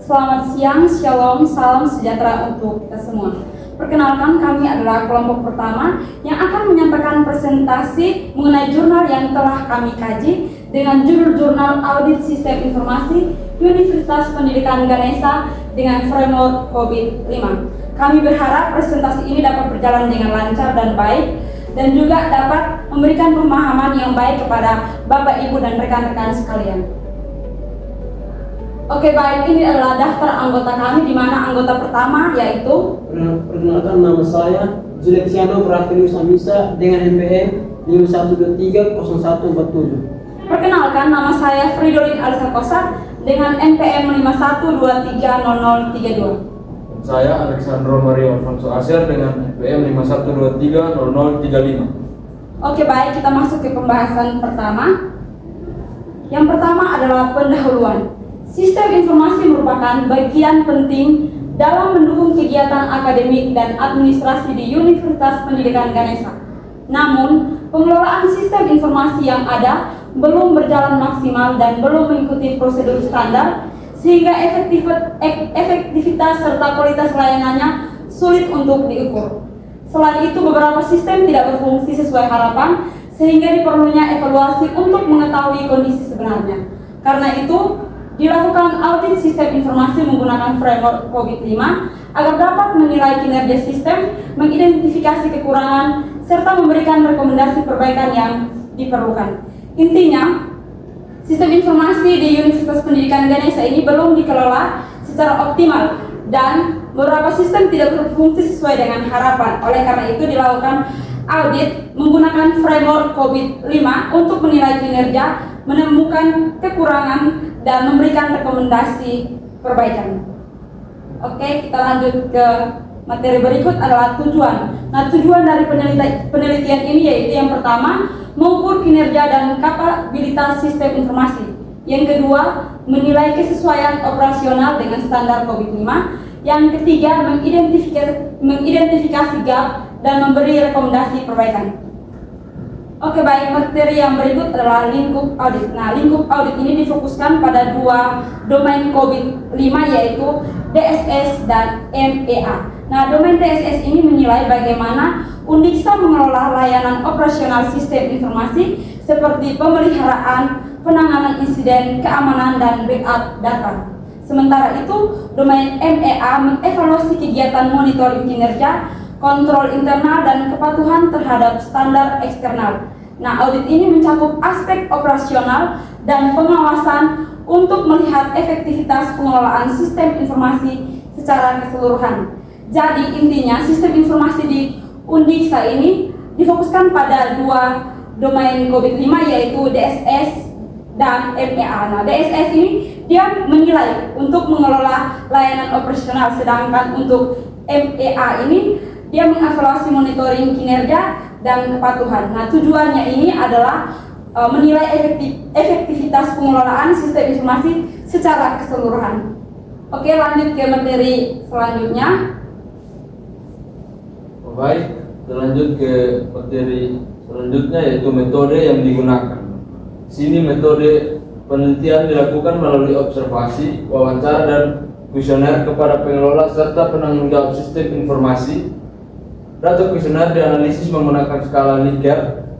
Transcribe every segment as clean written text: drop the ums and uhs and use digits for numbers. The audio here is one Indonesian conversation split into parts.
Selamat siang, shalom, salam sejahtera untuk kita semua. Perkenalkan, kami adalah kelompok pertama yang akan menyampaikan presentasi mengenai jurnal yang telah kami kaji dengan judul Jurnal Audit Sistem Informasi Universitas Pendidikan Ganesha dengan framework COVID-5. Kami berharap presentasi ini dapat berjalan dengan lancar dan baik dan juga dapat memberikan pemahaman yang baik kepada Bapak, Ibu, dan rekan-rekan sekalian. Oke, baik, ini adalah daftar anggota kami, di mana anggota pertama yaitu perkenalkan, nama saya Julexiano Pravinus Amisa dengan NPM 51230147. Perkenalkan, nama saya Fridolin Alisa Kosa dengan NPM 51230032. Saya Alexandro Mario Alfonso Aser dengan NPM 51230035. Oke, baik, kita masuk ke pembahasan pertama. Yang pertama adalah pendahuluan. Sistem informasi merupakan bagian penting dalam mendukung kegiatan akademik dan administrasi di Universitas Pendidikan Ganesha. Namun, pengelolaan sistem informasi yang ada belum berjalan maksimal dan belum mengikuti prosedur standar, sehingga efektivitas serta kualitas layanannya sulit untuk diukur. Selain itu, beberapa sistem tidak berfungsi sesuai harapan, sehingga diperlunya evaluasi untuk mengetahui kondisi sebenarnya. Karena itu, dilakukan audit sistem informasi menggunakan framework COVID-5 agar dapat menilai kinerja sistem, mengidentifikasi kekurangan, serta memberikan rekomendasi perbaikan yang diperlukan. Intinya, sistem informasi di Universitas Pendidikan Ganesha ini belum dikelola secara optimal dan beberapa sistem tidak berfungsi sesuai dengan harapan. Oleh karena itu dilakukan audit menggunakan framework COVID-5 untuk menilai kinerja, menemukan kekurangan, dan memberikan rekomendasi perbaikan. Oke, kita lanjut ke materi berikut adalah tujuan. Nah, tujuan dari penelitian ini yaitu yang pertama, mengukur kinerja dan kapabilitas sistem informasi. Yang kedua, menilai kesesuaian operasional dengan standar COVID-5. Yang ketiga, mengidentifikasi gap dan memberi rekomendasi perbaikan. Oke, baik, materi yang berikut adalah lingkup audit. Nah, lingkup audit ini difokuskan pada dua domain COVID-5 yaitu DSS dan MEA. Nah, domain DSS ini menilai bagaimana Undiksa mengelola layanan operasional sistem informasi seperti pemeliharaan, penanganan insiden, keamanan, dan backup data. Sementara itu, domain MEA mengevaluasi kegiatan monitoring kinerja, kontrol internal, dan kepatuhan terhadap standar eksternal. Nah, audit ini mencakup aspek operasional dan pengawasan untuk melihat efektivitas pengelolaan sistem informasi secara keseluruhan. Jadi, intinya sistem informasi di Undiksa ini difokuskan pada dua domain COVID-5 yaitu DSS dan MEA. Nah, DSS ini dia menilai untuk mengelola layanan operasional, sedangkan untuk MEA ini dia mengevaluasi monitoring kinerja dan kepatuhan. Nah, tujuannya ini adalah menilai efektivitas pengelolaan sistem informasi secara keseluruhan. Oke, lanjut ke materi selanjutnya. Baik, lanjut ke materi selanjutnya yaitu metode yang digunakan. Sini metode penelitian dilakukan melalui observasi, wawancara, dan kuesioner kepada pengelola serta penanggung jawab sistem informasi. Data kuesioner dianalisis menggunakan skala Likert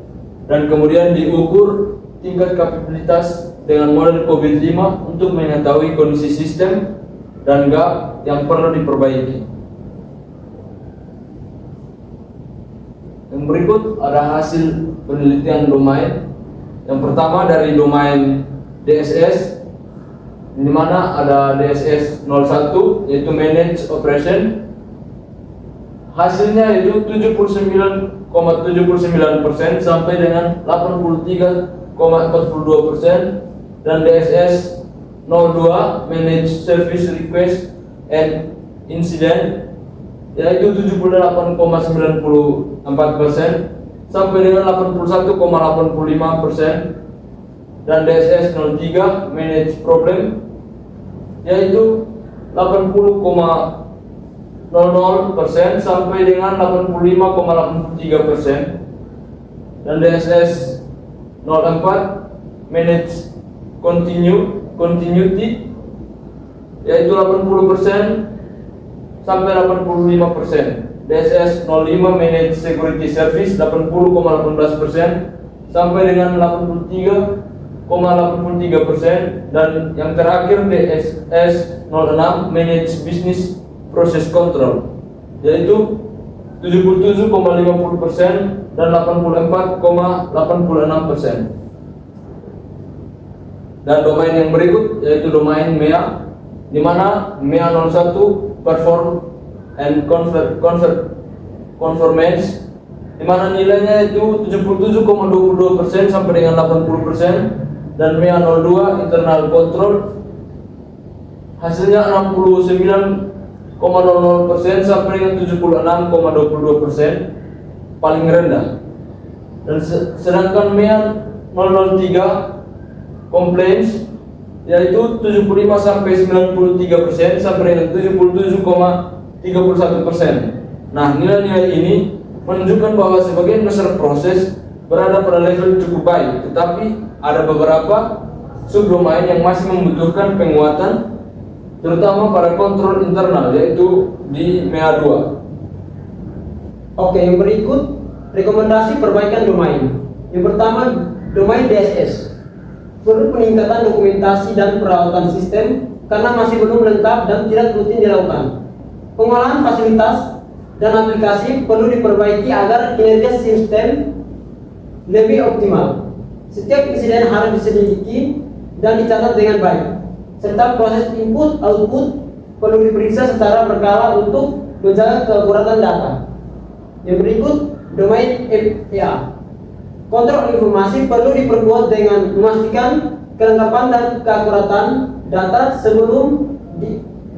dan kemudian diukur tingkat kapabilitas dengan model COVID-5 untuk mengetahui kondisi sistem dan gap yang perlu diperbaiki. Yang berikut ada hasil penelitian domain. Yang pertama dari domain DSS, di mana ada DSS 01 yaitu Manage Operation. Hasilnya itu 79,79% sampai dengan 83,42%, dan DSS 02 Manage Service Request and Incident yaitu 78,94% sampai dengan 81,85%, dan DSS 03 Manage Problem yaitu 80,00% sampai dengan 85,83%, dan DSS 04 Manage Continuity yaitu 80% sampai 85%. DSS 05 Managed Security Service 80,18% sampai dengan 83,83%, dan yang terakhir DSS 06 Managed Business Process Control yaitu 77,50% dan 84,86%. Dan domain yang berikut yaitu domain MEA, di mana MEA 01 Perform and Conformance, di mana nilainya itu 77,22% sampai dengan 80%, dan MEA 02 Internal Control hasilnya 69,00% sampai dengan 76,22%, paling rendah. Dan sedangkan MEA 003 Complaints yaitu 75 sampai 93% sampai dengan 77,31%. Nah, nilai-nilai ini menunjukkan bahwa sebagian besar proses berada pada level cukup baik, tetapi ada beberapa subdomain yang masih membutuhkan penguatan, terutama pada kontrol internal, yaitu di MEA 2. Oke, yang berikut rekomendasi perbaikan domain. Yang pertama, domain DSS. Perlu peningkatan dokumentasi dan perawatan sistem karena masih belum lengkap dan tidak rutin dilakukan. Pengolahan fasilitas dan aplikasi perlu diperbaiki agar kinerja sistem lebih optimal. Setiap insiden harus diselidiki dan dicatat dengan baik, serta proses input output perlu diperiksa secara berkala untuk menjaga keakuratan data. Yang berikut, domain FPA. Kontrol informasi perlu diperkuat dengan memastikan kelengkapan dan keakuratan data sebelum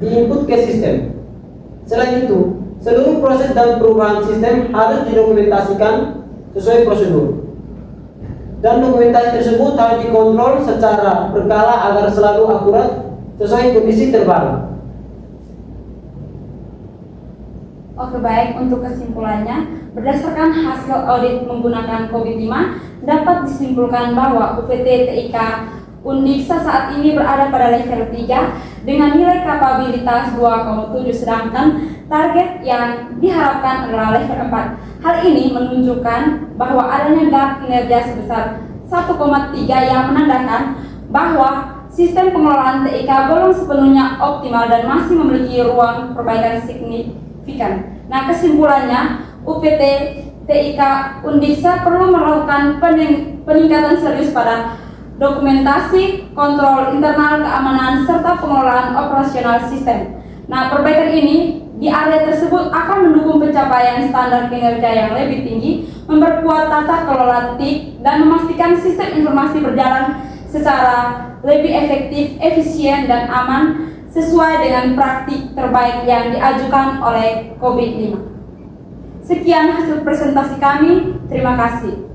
diinput ke sistem. Selain itu, seluruh proses dan perubahan sistem harus didokumentasikan sesuai prosedur. Dan dokumentasi tersebut harus dikontrol secara berkala agar selalu akurat sesuai kondisi terbaru. Oke, baik, untuk kesimpulannya, berdasarkan hasil audit menggunakan COVID-5, dapat disimpulkan bahwa UPT TIK Undiksa saat ini berada pada level 3 dengan nilai kapabilitas 2,7, sedangkan target yang diharapkan adalah level 4. Hal ini menunjukkan bahwa adanya gap kinerja sebesar 1,3 yang menandakan bahwa sistem pengelolaan TIK belum sepenuhnya optimal dan masih memiliki ruang perbaikan signifikan. Nah, kesimpulannya, UPT TIK Undiksa perlu melakukan peningkatan serius pada dokumentasi, kontrol internal, keamanan, serta pengelolaan operasional sistem. Nah, perbaikan ini di area tersebut akan mendukung pencapaian standar kinerja yang lebih tinggi, memperkuat tata kelola TIK, dan memastikan sistem informasi berjalan secara lebih efektif, efisien, dan aman sesuai dengan praktik terbaik yang diajukan oleh COVID-5. Sekian hasil presentasi kami, terima kasih.